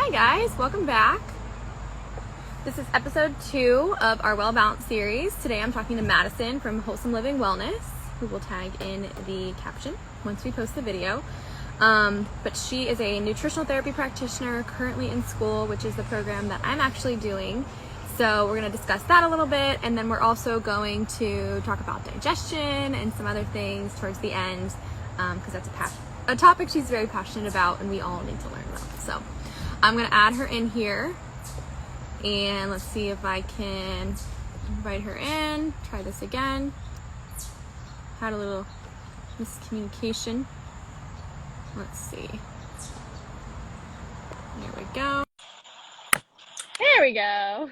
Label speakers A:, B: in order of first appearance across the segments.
A: Hi guys, welcome back. This is episode 2 of our Well Balanced series. Today I'm talking to Madison from Wholesome Living Wellness, who will tag in the caption once we post the video. But she is a nutritional therapy practitioner currently in school, which is the program that I'm actually doing. So we're going to discuss that a little bit, and then we're also going to talk about digestion and some other things towards the end, because that's a topic she's very passionate about and we all need to learn about. So I'm going to add her in here, and let's see if I can invite her in. Try this again. Had a little miscommunication. Let's see. There we go. There we go.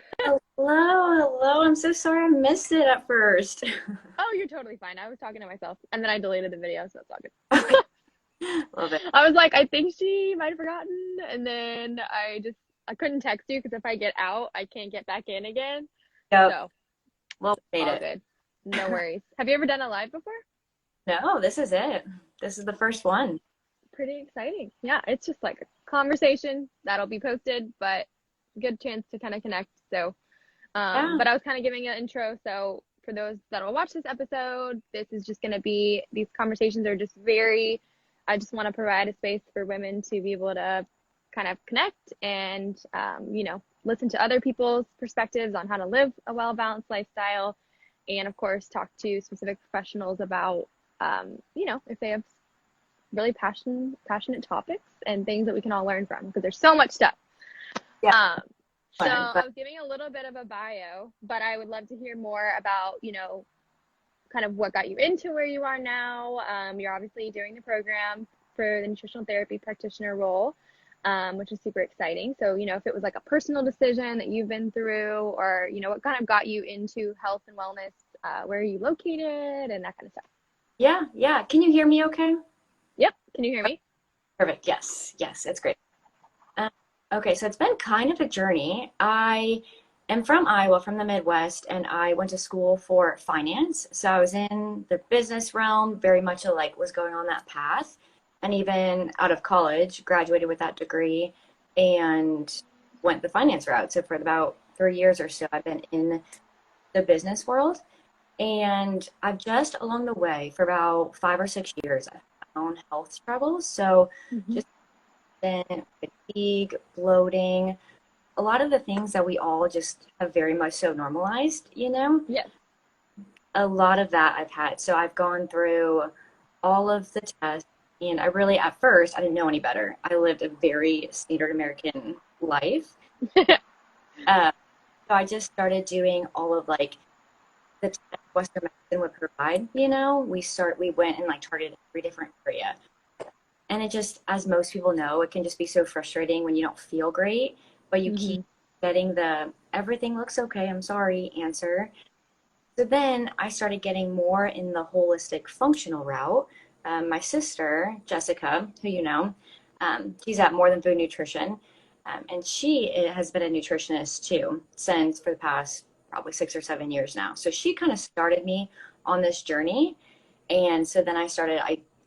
B: Hello. I'm so sorry I missed it at first.
A: Oh, you're totally fine. I was talking to myself, and then I deleted the video, so it's all good.
B: Love it.
A: I was like, I think she might have forgotten, and then I couldn't text you because if I get out, I can't get back in again.
B: Yep.
A: So,
B: Well, made
A: all
B: it.
A: good. No worries. Have you ever done a live before?
B: No, this is it. This is the first one.
A: Pretty exciting. Yeah, it's just like a conversation that'll be posted, but good chance to kind of connect. So,
B: Yeah.
A: but I was kind of giving an intro. So for those that will watch this episode, this is just going to be, these conversations are just I just want to provide a space for women to be able to kind of connect and, listen to other people's perspectives on how to live a well-balanced lifestyle. And of course, talk to specific professionals about, if they have really passionate topics and things that we can all learn from, because there's so much stuff.
B: Yeah.
A: So I was giving a little bit of a bio, but I would love to hear more about, kind of what got you into where you are now. You're obviously doing the program for the nutritional therapy practitioner role, which is super exciting. So, if it was like a personal decision that you've been through, or, what kind of got you into health and wellness, where are you located and that kind of stuff.
B: Yeah. Can you hear me okay?
A: Yep. Can you hear me?
B: Perfect. Yes, it's great. Okay, so it's been kind of a journey. I am from Iowa, from the Midwest, and I went to school for finance. So I was in the business realm, very much was going on that path. And even out of college, graduated with that degree and went the finance route. So for about 3 years or so, I've been in the business world. And I've just along the way for about 5 or 6 years, I've had my own health struggles. So just been fatigue, bloating, a lot of the things that we all just have very much so normalized,
A: Yes.
B: A lot of that I've had. So I've gone through all of the tests, and at first, I didn't know any better. I lived a very standard American life. So I just started doing all of the tests Western medicine would provide, We went and targeted every different area. And it just, as most people know, it can just be so frustrating when you don't feel great, but you keep getting the everything looks okay, I'm sorry answer. So then I started getting more in the holistic functional route. My sister, Jessica, who she's at More Than Food Nutrition, and she has been a nutritionist too since for the past probably 6 or 7 years now. So she kind of started me on this journey. And so then I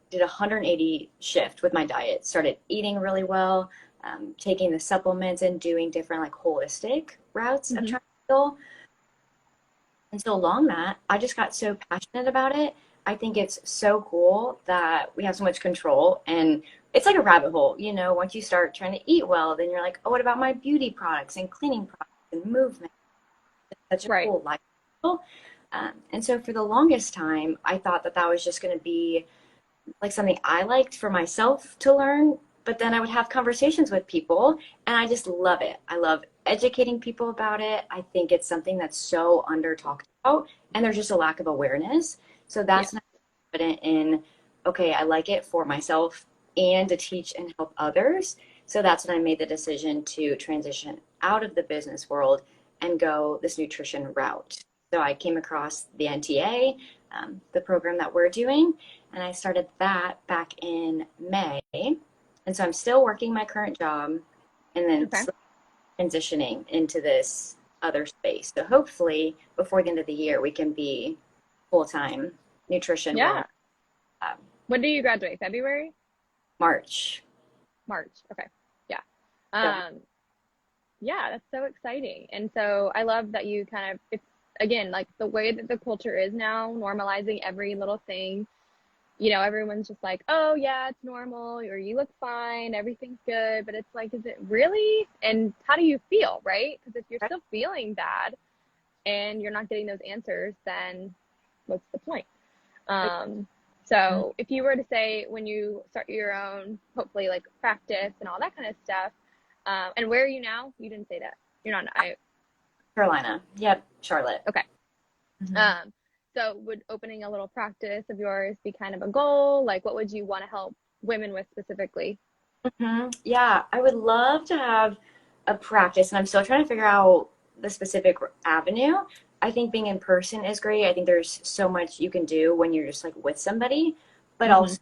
B: did a 180 shift with my diet, started eating really well, taking the supplements and doing different holistic routes of trying to heal. And so along that, I just got so passionate about it. I think it's so cool that we have so much control, and it's like a rabbit hole, once you start trying to eat well, then you're like, oh, what about my beauty products and cleaning products and movement? It's such a cool lifestyle. And so for the longest time, I thought that was just going to be something I liked for myself to learn, but then I would have conversations with people, and I just love it. I love educating people about it. I think it's something that's so under talked about, and there's just a lack of awareness. So that's not confident in, okay, I like it for myself and to teach and help others. So that's when I made the decision to transition out of the business world and go this nutrition route. So I came across the NTA, the program that we're doing, and I started that back in May. And so I'm still working my current job and then transitioning into this other space. So hopefully before the end of the year, we can be full-time nutrition.
A: Yeah. When do you graduate? February?
B: March.
A: Okay. Yeah.
B: So,
A: Um, yeah, that's so exciting. And so I love that you kind of, it's again, like the way that the culture is now, normalizing every little thing. Everyone's just like, oh, yeah, it's normal, or you look fine, everything's good. But it's like, is it really? And how do you feel, right? Because if you're
B: right.
A: still feeling bad and you're not getting those answers, then what's the point? Um,
B: Mhm.
A: so if you were to say when you start your own, hopefully like practice and all that kind of stuff, and where are you now? You didn't say that. You're not.
B: Carolina. Yep, Charlotte.
A: Okay.
B: Hmm.
A: Um, so would opening a little practice of yours be kind of a goal? Like, what would you want to help women with specifically?
B: Yeah, I would love to have a practice, and I'm still trying to figure out the specific avenue. I think being in person is great. I think there's so much you can do when you're just like with somebody, but
A: Mm-hmm.
B: also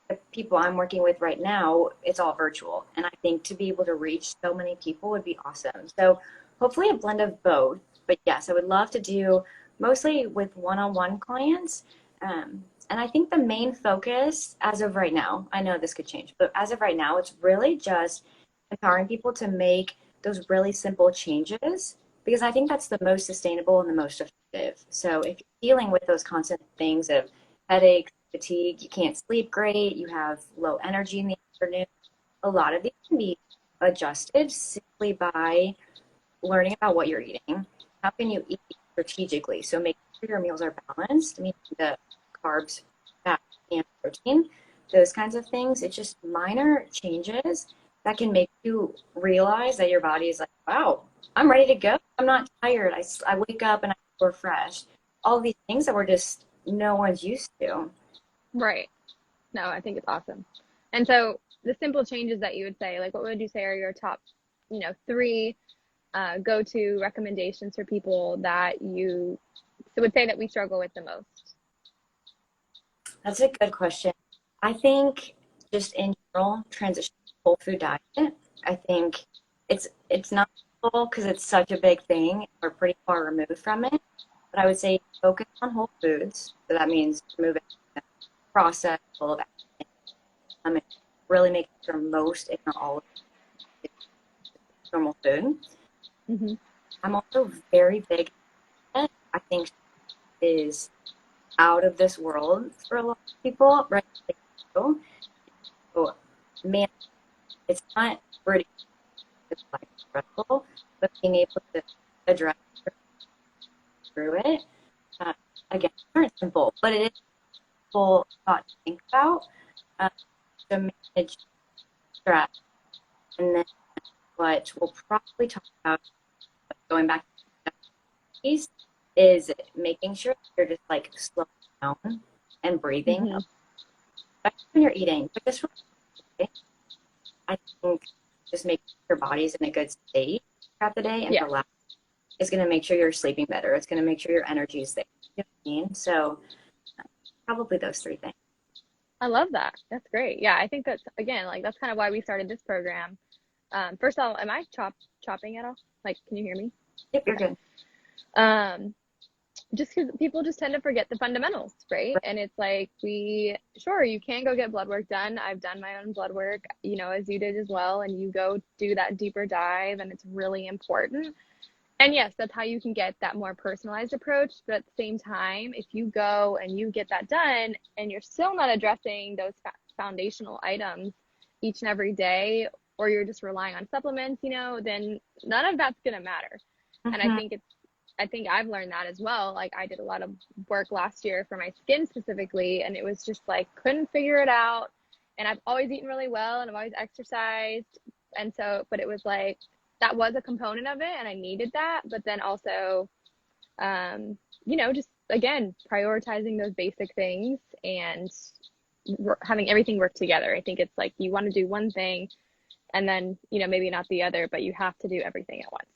B: the people I'm working with right now, it's all virtual. And I think to be able to reach so many people would be awesome. So hopefully a blend of both. But yes, I would love to do mostly with one-on-one clients. And I think the main focus as of right now, I know this could change, but as of right now, it's really just empowering people to make those really simple changes because I think that's the most sustainable and the most effective. So if you're dealing with those constant things of headaches, fatigue, you can't sleep great, you have low energy in the afternoon, a lot of these can be adjusted simply by learning about what you're eating. How can you eat strategically? So make sure your meals are balanced, meaning the carbs, fat, and protein, those kinds of things. It's just minor changes that can make you realize that your body is like, wow, I'm ready to go. I'm not tired. I wake up and I feel refreshed. All these things that we're just no one's used to.
A: Right. No, I think it's awesome. And so the simple changes that you would say, like, what would you say are your top, three go-to recommendations for people that you would say that we struggle with the most?
B: That's a good question. I think just in general, transition to whole food diet. I think it's not simple because it's such a big thing. We're pretty far removed from it. But I would say focus on whole foods. So that means removing processed, full of and really making sure most, if not all, of it is normal food.
A: Mm-hmm.
B: I'm also very big on it. I think is out of this world for a lot of people, right? So, man, it's not pretty like stressful, but being able to address through it, uh, again, it's not simple, but it is simple thought to think about uh, to manage stress. And then what we'll probably talk about going back to the piece is making sure you're just like slowing down and breathing,
A: Mm-hmm.
B: especially when you're eating. But just really, I think just making sure your body's in a good state throughout the day and
A: Yeah,
B: relax is going to make sure you're sleeping better. It's going to make sure your energy is there. You know what I mean? So probably those three things.
A: I love that. That's great. Yeah, I think that's again, like that's kind of why we started this program. First of all, am I chopping at all? Like, can you hear me?
B: Yep, you're
A: Okay.
B: good.
A: Um, just because people just tend to forget the fundamentals, right?
B: Right.
A: And it's like sure, you can go get blood work done. I've done my own blood work, as you did as well, and you go do that deeper dive, and it's really important. And yes, that's how you can get that more personalized approach. But at the same time, if you go and you get that done and you're still not addressing those foundational items each and every day, or you're just relying on supplements, then none of that's going to matter. And
B: Mm-hmm.
A: I think I've learned that as well. Like I did a lot of work last year for my skin specifically, and it was just like couldn't figure it out. And I've always eaten really well and I've always exercised. And so, but it was like that was a component of it and I needed that. But then also, just again, prioritizing those basic things and having everything work together. I think it's like you want to do one thing and then, maybe not the other, but you have to do everything at once.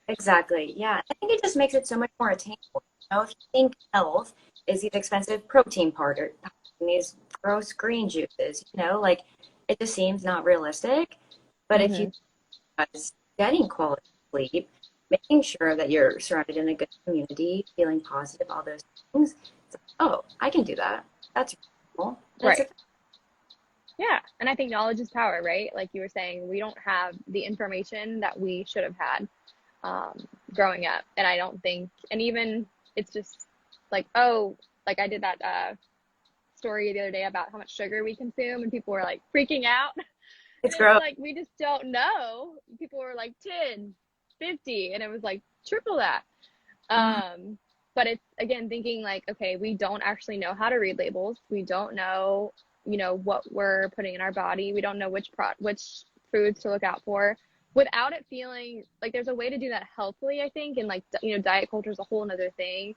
B: Exactly. Yeah. I think it just makes it so much more attainable. If you think health is these expensive protein powder, these gross green juices, like it just seems not realistic. But if you
A: Mm-hmm.
B: guys getting quality sleep, making sure that you're surrounded in a good community, feeling positive, all those things, it's like, oh, I can do that. That's cool. And it's
A: Right. Yeah. And I think knowledge is power, right? Like you were saying, we don't have the information that we should have had growing up. And I don't think, and even it's just like, oh, like I did that story the other day about how much sugar we consume, and people were like freaking out. And
B: It's
A: it's
B: gross.
A: like, we just don't know. People were like 10, 50, and it was like triple that.
B: Mhm.
A: Um, but it's again thinking like, okay, we don't actually know how to read labels. We don't know, what we're putting in our body. We don't know which foods to look out for without it feeling like there's a way to do that healthily, I think. And like, diet culture is a whole another thing.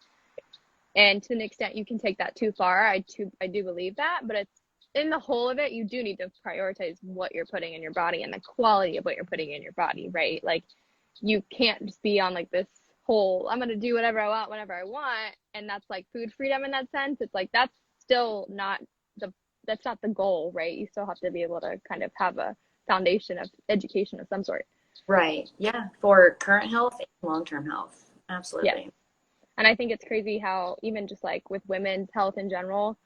A: And to an extent, you can take that too far. I do believe that, but it's in the whole of it, you do need to prioritize what you're putting in your body and the quality of what you're putting in your body, right? Like you can't just be on like this whole I'm gonna do whatever I want whenever I want, and that's like food freedom in that sense. It's like still not the that's not the goal, right? You still have to be able to kind of have a foundation of education of some sort.
B: Right. Yeah. For current health and long-term health.
A: Yes.
B: Absolutely.
A: And I think it's crazy how even just like with women's health in general,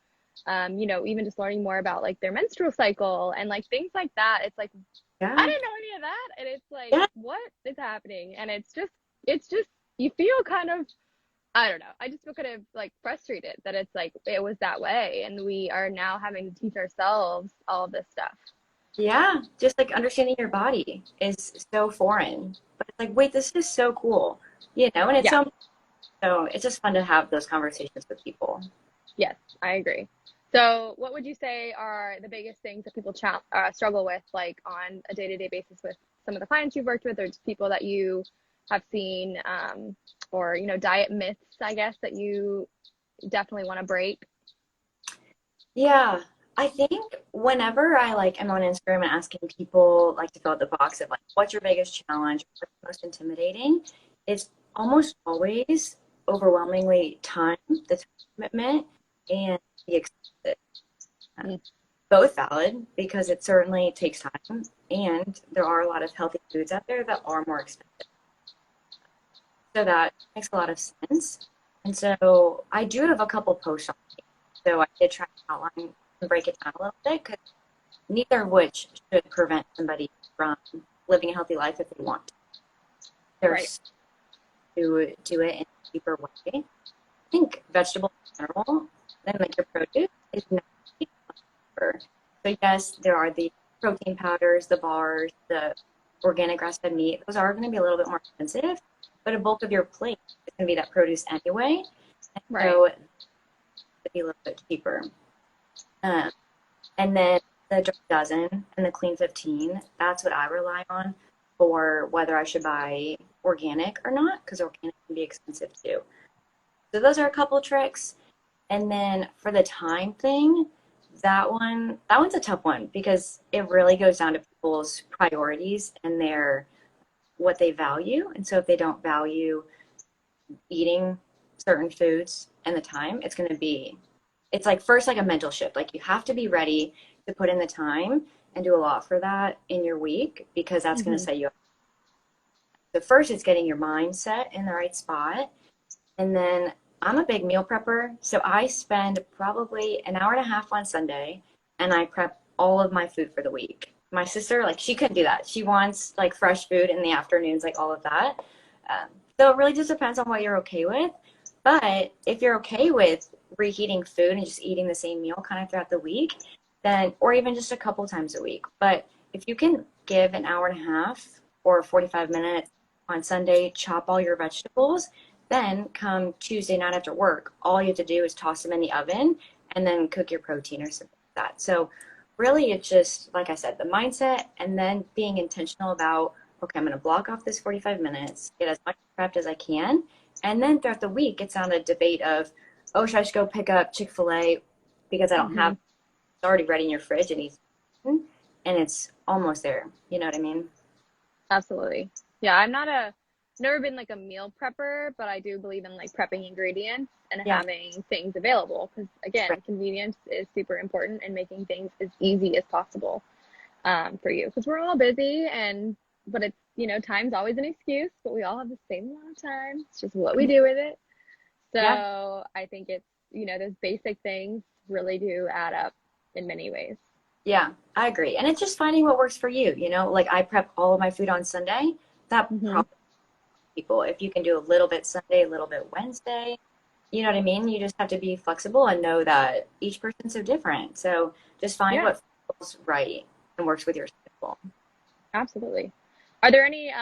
A: even just learning more about like their menstrual cycle and like things like that. It's like I
B: Yeah.
A: didn't know any of that, and it's like
B: Yeah.
A: what is happening? And it's just you feel kind of I don't know. I just feel kind of like frustrated that it's like it was that way, and we are now having to teach ourselves all of this stuff.
B: Yeah. Just like understanding your body is so foreign. But it's like, wait, this is so cool. And it's
A: Yeah.
B: so it's just fun to have those conversations with people.
A: Yes, I agree. So, what would you say are the biggest things that people struggle with, like on a day-to-day basis, with some of the clients you've worked with, or just people that you have seen, or diet myths, I guess, that you definitely want to break?
B: Yeah. I think whenever I like am on Instagram and asking people like to fill out the box of like what's your biggest challenge, what's most intimidating, it's almost always overwhelmingly the time commitment and the expenses.
A: Mm.
B: Both valid because it certainly takes time and there are a lot of healthy foods out there that are more expensive. So that makes a lot of sense. And so I do have a couple posts on it. So I did try to outline and break it down a little bit because neither of which should prevent somebody from living a healthy life if they want to.
A: Right.
B: There's to do it in a cheaper way. I think vegetables in general, and like your produce, is not cheaper. So yes, there are the protein powders, the bars, the organic grass-fed meat. Those are going to be a little bit more expensive, but a bulk of your plate is going to be that produce anyway. And
A: Right.
B: so it's going to be a little bit cheaper. Um, and then the Dirty Dozen and the Clean 15, that's what I rely on for whether I should buy organic or not, because organic can be expensive too. So those are a couple tricks. And then for the time thing, that one's a tough one because it really goes down to people's priorities and their what they value. And so if they don't value eating certain foods and the time, it's like first like a mental shift. Like you have to be ready to put in the time and do a lot for that in your week because that's going to
A: Hmm.
B: set you up. So first it's getting your mindset in the right spot. And then I'm a big meal prepper. So I spend probably an hour and a half on Sunday and I prep all of my food for the week. My sister, like, she couldn't do that. She wants like fresh food in the afternoons, like all of that. Um, so it really just depends on what you're okay with. But if you're okay with reheating food and just eating the same meal kind of throughout the week, then, or even just a couple times a week. But if you can give an hour and a half or 45 minutes on Sunday, chop all your vegetables, then come Tuesday night after work, all you have to do is toss them in the oven and then cook your protein or something like that. So really it's just, like I said, the mindset and then being intentional about, okay, I'm going to block off this 45 minutes, get as much prepped as I can. And then throughout the week, it's not a debate of, oh, should I just go pick up Chick-fil-A because I don't have
A: Hmm.
B: it's already ready in your fridge and and it's almost there. You know what I mean?
A: Absolutely. Yeah, I'm not a never been like a meal prepper, but I do believe in like prepping ingredients and
B: Yeah,
A: having things available because again,
B: right.
A: convenience is super important and making things as easy as possible for you because we're all busy and but it's time's always an excuse, but we all have the same amount of time. It's just what we
B: Mhm.
A: do with it.
B: Yeah,
A: So I think it's those basic things really do add up in many ways.
B: Yeah, I agree. And it's just finding what works for you, you know? Like I prep all of my food on Sunday. That
A: Hmm.
B: probably people, if you can do a little bit Sunday, a little bit Wednesday, you know what I mean? You just have to be flexible and know that each person's so different. So just find
A: Yeah,
B: what feels right and works with your schedule.
A: absolutely. Are there any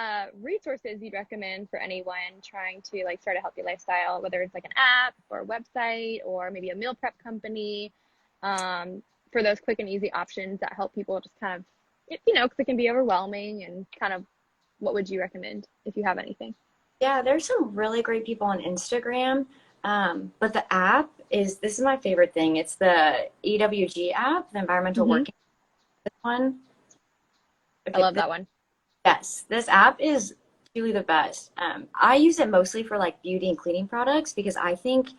A: resources you'd recommend for anyone trying to like start a healthy lifestyle, whether it's like an app or a website or maybe a meal prep company, for those quick and easy options that help people just kind of, because it can be overwhelming and kind of what would you recommend if you have anything?
B: Yeah, there's some really great people on Instagram. But the app this is my favorite thing. It's the EWG app, the environmental
A: Hmm.
B: working one.
A: I
B: Okay,
A: love that one.
B: yes, this app is truly the best. I use it mostly for like beauty and cleaning products because I think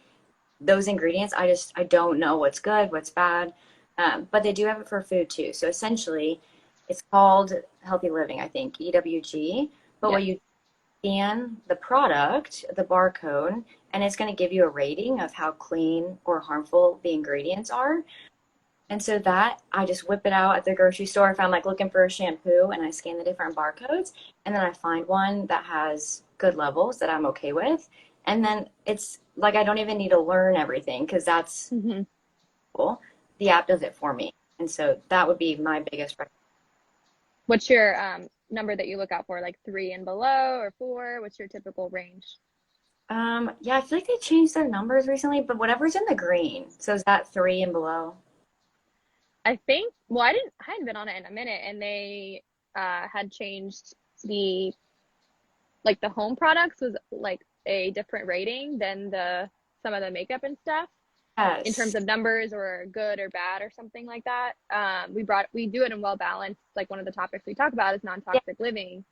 B: those ingredients, I don't know what's good, what's bad. But they do have it for food too. So essentially, it's called Healthy Living, I think, EWG. But
A: Yeah.
B: what you scan the product, the barcode, and it's going to give you a rating of how clean or harmful the ingredients are. And so that I just whip it out at the grocery store if I'm like looking for a shampoo and I scan the different barcodes and then I find one that has good levels that I'm okay with. And then it's like I don't even need to learn everything because that's
A: Hmm.
B: cool. The app does it for me. And so that would be my biggest
A: What's your number that you look out for, like three and below or four? What's your typical range?
B: yeah, I feel like they changed their numbers recently, but whatever's in the green. So is that three and below?
A: I think, well, I hadn't been on it in a minute, and they had changed the like the home products was like a different rating than the some of the makeup and stuff in terms
B: Yes.
A: of numbers or good or bad or something like that. We do it in Well Balanced. Like one of the topics we talk about is
B: Yeah.
A: non-toxic living,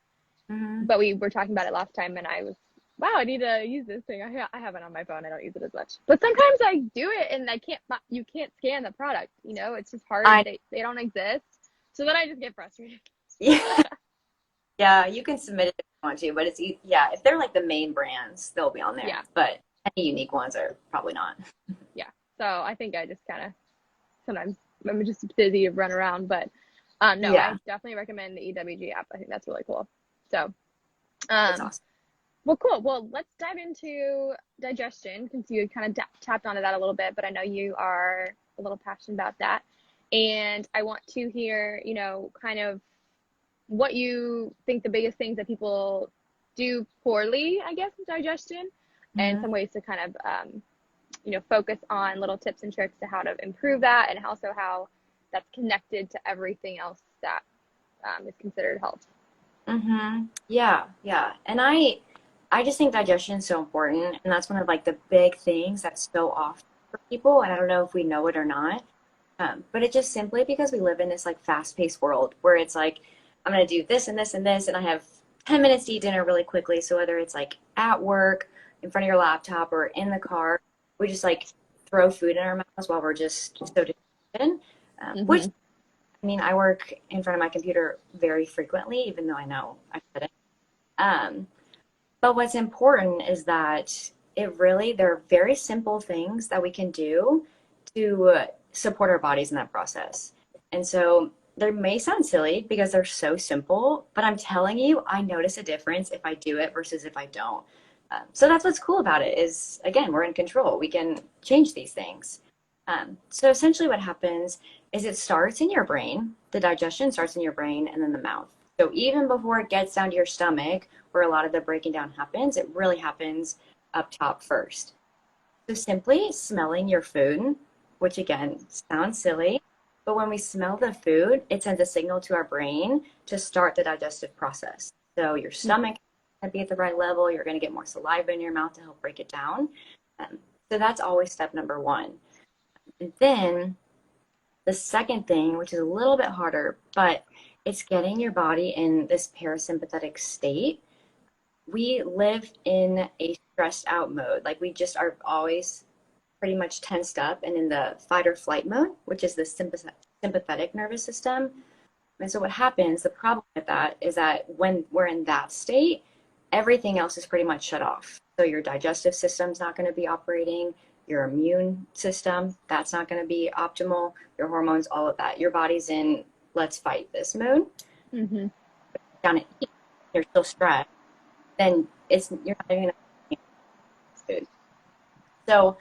B: Hmm.
A: but we were talking about it last time, and I was, wow, I need to use this thing. I have it on my phone. I don't use it as much, but sometimes I do it and I can't. You can't scan the product. It's just hard.
B: I
A: They don't exist. So then I just get frustrated.
B: yeah. Yeah, you can submit it if you want to, but yeah, if they're like the main brands, they'll be on there.
A: Yeah,
B: But any unique ones are probably not.
A: yeah. So I think I just kind of sometimes I'm just busy to run around, but no, I
B: Yeah,
A: definitely recommend the EWG app. I think that's really cool. So,
B: it's
A: um,
B: awesome.
A: well, cool. Well, let's dive into digestion since you kind of tapped onto that a little bit, but I know you are a little passionate about that. And I want to hear, kind of what you think the biggest things that people do poorly, I guess, with digestion, and
B: Hmm.
A: some ways to kind of, focus on little tips and tricks to how to improve that and also how that's connected to everything else that is considered health.
B: Yeah, yeah. And I just think digestion is so important, and that's one of like the big things that's so off for people, and I don't know if we know it or not. But it's just simply because we live in this like fast-paced world where it's like I'm gonna do this and this and this, and I have 10 minutes to eat dinner really quickly. So whether it's like at work, in front of your laptop, or in the car, we just like throw food in our mouths while we're just so distracted. Which
A: Mm-hmm.
B: I mean, I work in front of my computer very frequently, even though I know I shouldn't. Um, but what's important is that there are very simple things that we can do to support our bodies in that process. And so they may sound silly because they're so simple, but I'm telling you, I notice a difference if I do it versus if I don't. So that's what's cool about it is, again, we're in control. We can change these things. So essentially, what happens is it starts in your brain. The digestion starts in your brain and then the mouth. So even before it gets down to your stomach, where a lot of the breaking down happens, it really happens up top first. So simply smelling your food, which again sounds silly, but when we smell the food, it sends a signal to our brain to start the digestive process. So your stomach can be at the right level. You're going to get more saliva in your mouth to help break it down. Um, so that's always step number one. And then the second thing, which is a little bit harder, but it's getting your body in this parasympathetic state. We live in a stressed out mode. Like we just are always pretty much tensed up and in the fight or flight mode, which is the sympathetic nervous system. And so what happens, the problem with that is that when we're in that state, everything else is pretty much shut off. So your digestive system's not going to be operating. your immune system, that's not going to be optimal. Your hormones, all of that. Your body's in let's fight this mode.
A: Mm-hmm.
B: Down to eat, you're still stressed, then you're not even going to food. So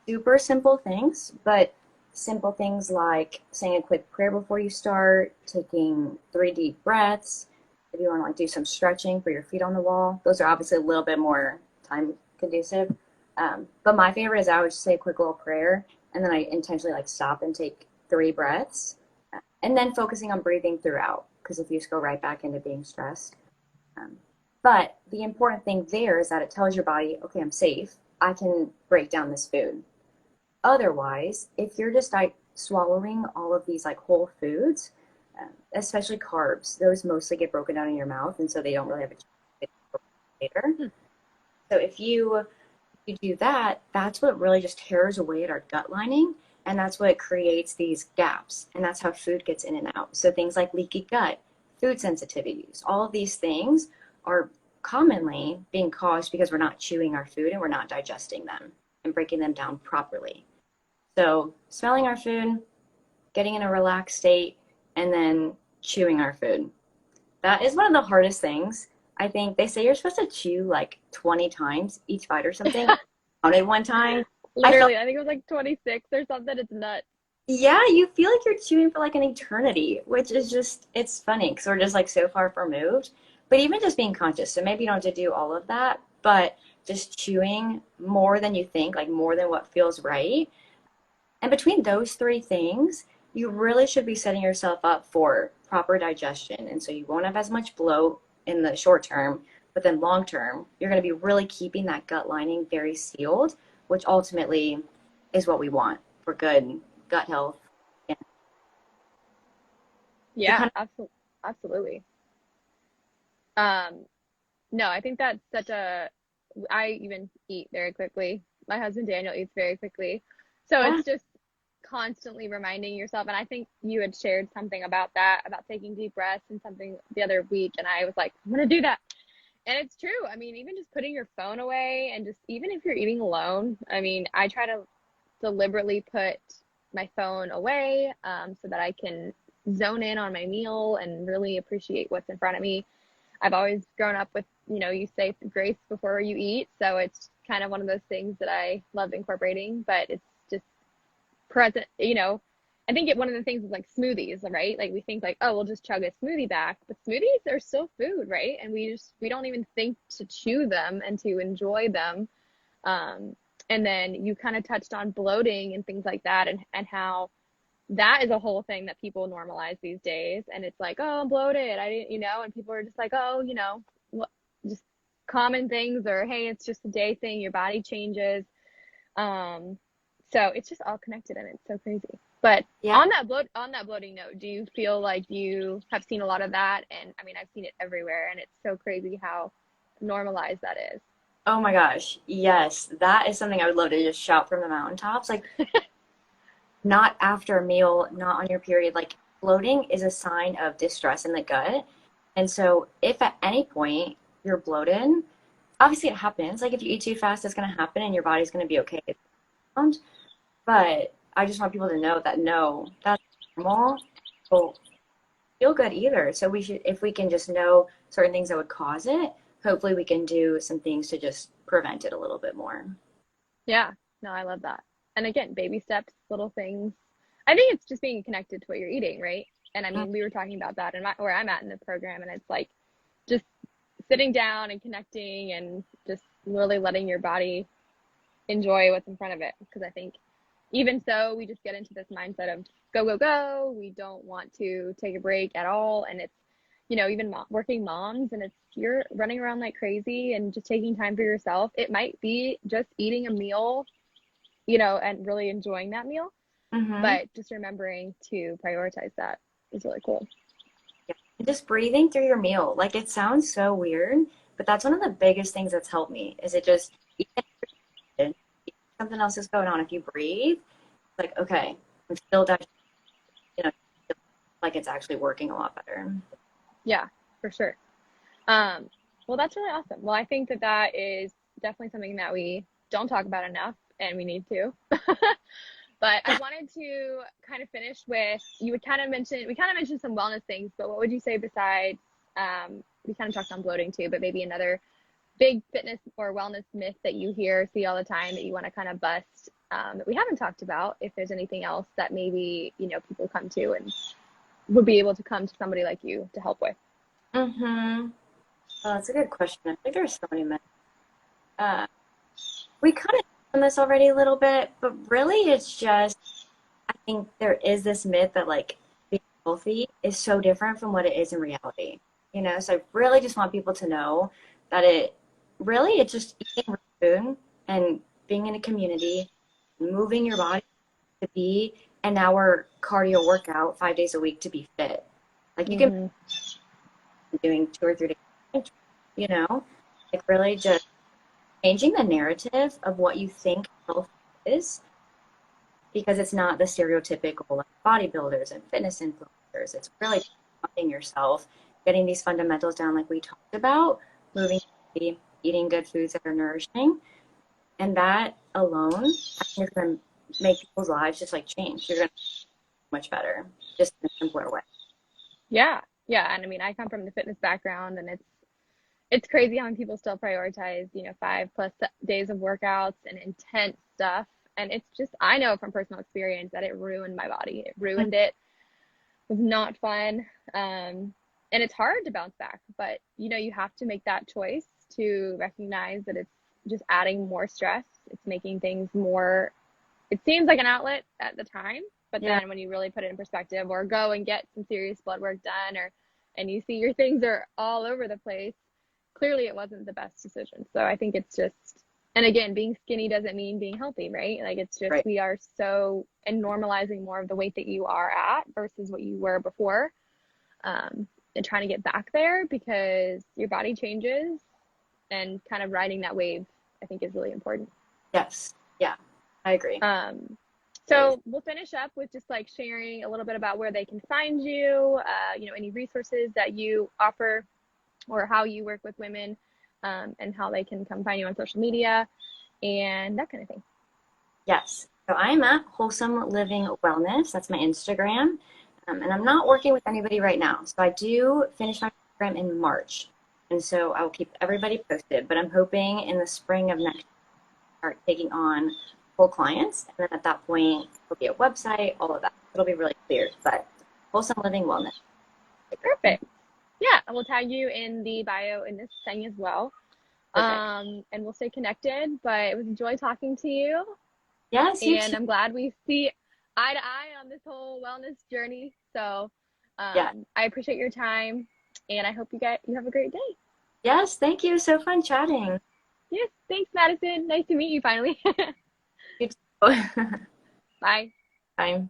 B: super simple things, but simple things like saying a quick prayer before you start, taking 3 deep breaths. If you want to like do some stretching for your feet on the wall, those are obviously a little bit more time conducive. But my favorite is I would just say a quick little prayer, and then I intentionally like stop and take 3 breaths, and then focusing on breathing throughout. Because if you just go right back into being stressed. Um, but the important thing there is that it tells your body, okay, I'm safe. I can break down this food. Otherwise, if you're just like swallowing all of these like whole foods, especially carbs, those mostly get broken down in your mouth, and so they don't really have a chance to get later. So if you do that, that's what really just tears away at our gut lining, and that's what creates these gaps, and that's how food gets in and out. So things like leaky gut, food sensitivities, all of these things are commonly being caused because we're not chewing our food and we're not digesting them and breaking them down properly. So smelling our food, getting in a relaxed state, and then chewing our food. That is one of the hardest things. I think they say you're supposed to chew like 20 times each bite or something. I counted one time. I felt,
A: Literally, I think it was like 26 or something. It's nuts.
B: yeah, you feel like you're chewing for like an eternity, which is just, it's funny because we're just like so far removed. But even just being conscious, so maybe you don't have to do all of that, but just chewing more than you think, like more than what feels right. And between those 3 things, you really should be setting yourself up for proper digestion. And so you won't have as much bloat in the short term, but then long term, you're going to be really keeping that gut lining very sealed, which ultimately is what we want for good gut health. And to
A: Yeah,
B: kind
A: absolutely. Um, no, I think that's such a, I even eat very quickly. My husband Daniel eats very quickly. So
B: yeah,
A: it's just constantly reminding yourself. And I think you had shared something about that, about taking deep breaths and something the other week. And I was like, I'm going to do that. And it's true. I mean, even just putting your phone away and just even if you're eating alone, I mean, I try to deliberately put my phone away so that I can zone in on my meal and really appreciate what's in front of me. I've always grown up with, you say grace before you eat. So it's kind of one of those things that I love incorporating, but it's just present, I think one of the things is like smoothies, right? Like we think like, oh, we'll just chug a smoothie back, but smoothies are still food, right? And we don't even think to chew them and to enjoy them. Um, and then you kind of touched on bloating and things like that and how that is a whole thing that people normalize these days. And it's like, oh, I'm bloated. I didn't, and people are just like, oh, just common things or, hey, it's just a day thing. Your body changes. Um, so it's just all connected and it's so crazy. But
B: yeah.
A: on that bloating note, do you feel like you have seen a lot of that? And I mean, I've seen it everywhere and it's so crazy how normalized that is.
B: Oh my gosh. Yes. That is something I would love to just shout from the mountaintops. Like, not after a meal, not on your period. Like, bloating is a sign of distress in the gut. And so, if at any point you're bloated, obviously it happens. Like, if you eat too fast, it's going to happen and your body's going to be okay. But I just want people to know that no, that's normal. Don't feel good either. So, if we can just know certain things that would cause it, hopefully we can do some things to just prevent it a little bit more.
A: Yeah, no, I love that. And again, baby steps, little things. I think it's just being connected to what you're eating, right? And I mean, we were talking about that and where I'm at in the program, and it's like just sitting down and connecting and just really letting your body enjoy what's in front of it. Because I think even so, we just get into this mindset of go, go, go. We don't want to take a break at all. And it's, even working moms and you're running around like crazy and just taking time for yourself. It might be just eating a meal, and really enjoying that meal,
B: Mm-hmm.
A: but just remembering to prioritize that is really cool.
B: Just breathing through your meal. Like it sounds so weird, but that's one of the biggest things that's helped me. Is it just even if something else is going on? If you breathe, it's like okay, I'm still digesting. You know, like it's actually working a lot better.
A: Yeah, for sure. Well, that's really awesome. Well, I think that is definitely something that we don't talk about enough. and we need to. But I wanted to kind of finish with, you would kind of mention, we kind of mentioned some wellness things, but what would you say besides, we kind of talked on bloating too, but maybe another big fitness or wellness myth that you hear, see all the time that you want to kind of bust, that we haven't talked about, if there's anything else that maybe, you know, people come to and would be able to come to somebody like you to help with.
B: Mm-hmm. Well, that's a good question. I think there's so many myths. Uh, we kind of done this already a little bit, but really it's just, I think there is this myth that like being healthy is so different from what it is in reality. You know, so I really just want people to know that it's just eating real food and being in a community, moving your body to be an hour cardio workout 5 days a week to be fit. Like you can
A: Mm-hmm.
B: be doing 2 or 3 days, you know, like really just changing the narrative of what you think health is, because it's not the stereotypical like, bodybuilders and fitness influencers. It's really finding yourself, getting these fundamentals down, like we talked about, moving, eating good foods that are nourishing, and that alone, I think is going to make people's lives just like change. You're going to be much better, just in a simpler way.
A: Yeah. Yeah. And I mean, I come from the fitness background, and it's crazy how many people still prioritize, you know, 5+ days of workouts and intense stuff. And it's just, I know from personal experience that it ruined my body. It ruined it. It was not fun. And it's hard to bounce back, but you know, you have to make that choice to recognize that it's just adding more stress. It's making things more, it seems like an outlet at the time, but
B: Yeah,
A: then when you really put it in perspective, or go and get some serious blood work done, or, and you see your things are all over the place, clearly it wasn't the best decision. So I think it's just, and again, being skinny doesn't mean being healthy, right? Like it's just,
B: right.
A: we are so, and normalizing more of the weight that you are at versus what you were before, and trying to get back there because your body changes, and kind of riding that wave, I think is really important.
B: Yes. Yeah, I agree.
A: Um,
B: It is.
A: so we'll finish up with just like sharing a little bit about where they can find you, you know, any resources that you offer, or how you work with women, and how they can come find you on social media and that kind of thing.
B: Yes. So I'm at Wholesome Living Wellness. That's my Instagram. And I'm not working with anybody right now. So I do finish my program in March. And so I will keep everybody posted. But I'm hoping in the spring of next year, start taking on full clients. And then at that point, it'll be a website, all of that. It'll be really clear. But Wholesome Living Wellness.
A: Perfect. Yeah, and we'll tag you in the bio in this thing as well.
B: Perfect.
A: And we'll stay connected. But it was a joy talking to you,
B: Yes, you
A: and
B: too.
A: I'm glad we see eye to eye on this whole wellness journey. So
B: Yeah.
A: I appreciate your time, and I hope you have a great day.
B: Yes, thank you. So fun chatting.
A: Yes, thanks, Madison. Nice to meet you finally.
B: You too.
A: Bye.
B: Bye.